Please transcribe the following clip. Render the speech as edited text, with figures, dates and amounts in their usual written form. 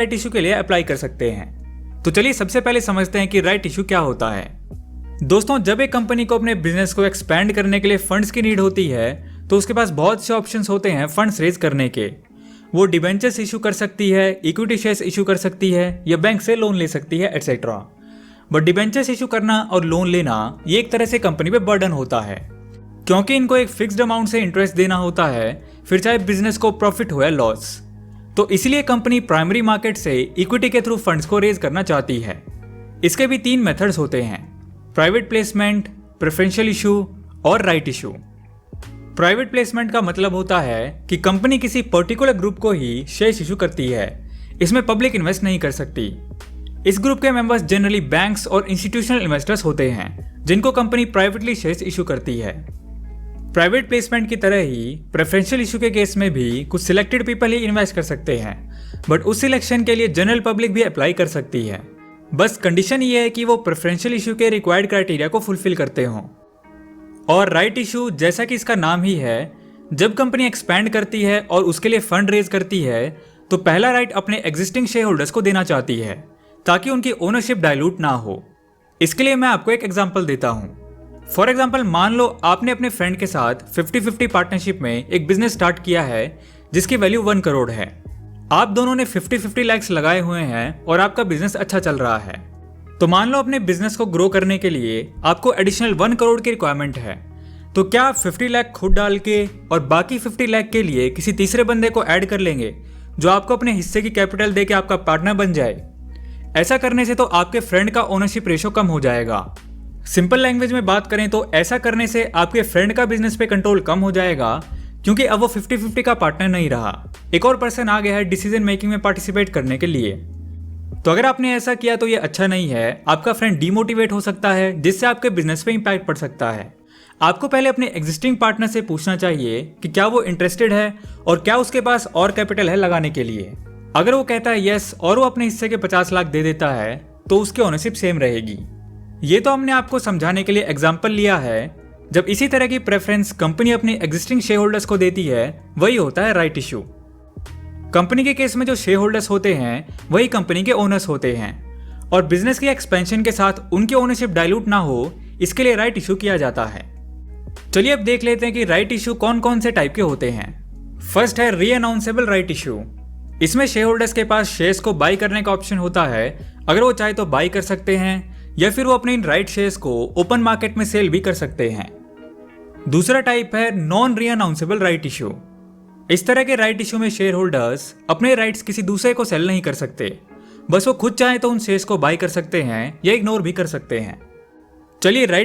Right issue के लिए apply कर सकते हैं। तो चलिए सबसे पहले समझते हैं कि राइट इशू क्या होता है। दोस्तों, जब एक कंपनी को अपने बिजनेस को एक्सपैंड करने के लिए फंड्स की नीड होती है तो उसके पास बहुत से ऑप्शंस होते हैं फंड्स रेज करने के। वो डिबेंचर्स इशू कर सकती है, इक्विटी शेयर्स इशू कर सकती है या बैंक से लोन ले सकती है एटसेट्रा। बट डिबेंचर्स इशू करना और लोन लेना ये एक तरह से कंपनी पे बर्डन होता है, क्योंकि इनको एक फिक्स्ड अमाउंट से इंटरेस्ट देना होता है, फिर चाहे बिजनेस को प्रॉफिट हो या लॉस। तो इसलिए कंपनी प्राइमरी मार्केट से इक्विटी के थ्रू फंड्स को रेज करना चाहती है। इसके भी 3 मेथड्स होते हैं: प्राइवेट प्लेसमेंट, प्रेफरेंशियल इशू और राइट इशू। प्राइवेट प्लेसमेंट का मतलब होता है कि कंपनी किसी पर्टिकुलर ग्रुप को ही शेयर्स इशू करती है। इसमें पब्लिक इन्वेस्ट नहीं कर सकती। इस ग्रुप के मेंबर्स जनरली बैंक्स और इंस्टीट्यूशनल इन्वेस्टर्स होते हैं जिनको कंपनी प्राइवेटली शेयर्स इशू करती है। प्राइवेट प्लेसमेंट की तरह ही प्रेफरेंशियल इशू के केस में भी कुछ सिलेक्टेड पीपल ही इन्वेस्ट कर सकते हैं, बट उस सिलेक्शन के लिए जनरल पब्लिक भी अप्लाई कर सकती है। बस कंडीशन ये है कि वो प्रेफरेंशियल इशू के रिक्वायर्ड क्राइटेरिया को फुलफिल करते हों। और राइट इशू, जैसा कि इसका नाम ही है, जब कंपनी एक्सपैंड करती है और उसके लिए फंड रेज करती है तो पहला राइट अपने एग्जिस्टिंग शेयर होल्डर्स को देना चाहती है ताकि उनकी ओनरशिप डाइल्यूट ना हो। इसके लिए मैं आपको एक एग्जांपल देता हूँ। फॉर एग्जाम्पल, मान लो आपने अपने फ्रेंड के साथ 50-50 पार्टनरशिप में एक बिजनेस स्टार्ट किया है जिसकी वैल्यू 1 करोड़ है। आप दोनों ने 50-50 लाख लगाए हुए हैं और आपका बिजनेस अच्छा चल रहा है। तो मान लो अपने बिजनेस को ग्रो करने के लिए आपको एडिशनल 1 करोड़ की रिक्वायरमेंट है। तो क्या आप 50 लाख खुद डाल के और बाकी 50 लाख के लिए किसी तीसरे बंदे को ऐड कर लेंगे जो आपको अपने हिस्से की कैपिटल दे के आपका पार्टनर बन जाए? ऐसा करने से तो आपके फ्रेंड का ओनरशिप रेशो कम हो जाएगा। सिंपल लैंग्वेज में बात करें तो ऐसा करने से आपके फ्रेंड का बिजनेस पे कंट्रोल कम हो जाएगा, क्योंकि अब वो 50-50 का पार्टनर नहीं रहा, एक और पर्सन आ गया है डिसीजन मेकिंग में पार्टिसिपेट करने के लिए। तो अगर आपने ऐसा किया तो ये अच्छा नहीं है। आपका फ्रेंड डीमोटिवेट हो सकता है, जिससे आपके बिजनेस पे इंपैक्ट पड़ सकता है। आपको पहले अपने एग्जिस्टिंग पार्टनर से पूछना चाहिए कि क्या वो इंटरेस्टेड है और क्या उसके पास और कैपिटल है लगाने के लिए। अगर वो कहता है यस और वो अपने हिस्से के 50 लाख दे देता है तो उसकी ओनरशिप सेम रहेगी। ये तो हमने आपको समझाने के लिए एग्जाम्पल लिया है। जब इसी तरह की प्रेफरेंस कंपनी अपनी एग्जिस्टिंग शेयर होल्डर्स को देती है, वही होता है राइट इशू। कंपनी के केस में जो शेयर होल्डर्स होते हैं वही कंपनी के ओनर्स होते हैं, और बिजनेस की एक्सपेंशन के साथ उनकी ओनरशिप डाइल्यूट ना हो, इसके लिए राइट इशू किया जाता है। चलिए अब देख लेते हैं कि राइट इशू कौन कौन से टाइप के होते हैं। फर्स्ट है रीअनाउंसेबल राइट इशू। इसमें शेयर होल्डर्स के पास शेयर्स को बाई करने का ऑप्शन होता है। अगर वो चाहे तो बाई कर सकते हैं या फिर वो अपने इन राइट शेयर्स को ओपन मार्केट में सेल भी कर सकते हैं। दूसरा टाइप है नॉन रीअनाउंसेबल राइट इशू। इस तरह के राइट इशू में शेयर होल्डर्स अपने राइट्स किसी दूसरे को सेल नहीं कर सकते, बस वो खुद चाहे तो उन शेयर्स को बाई कर सकते हैं या इग्नोर भी कर सकते हैं। चलिए राइट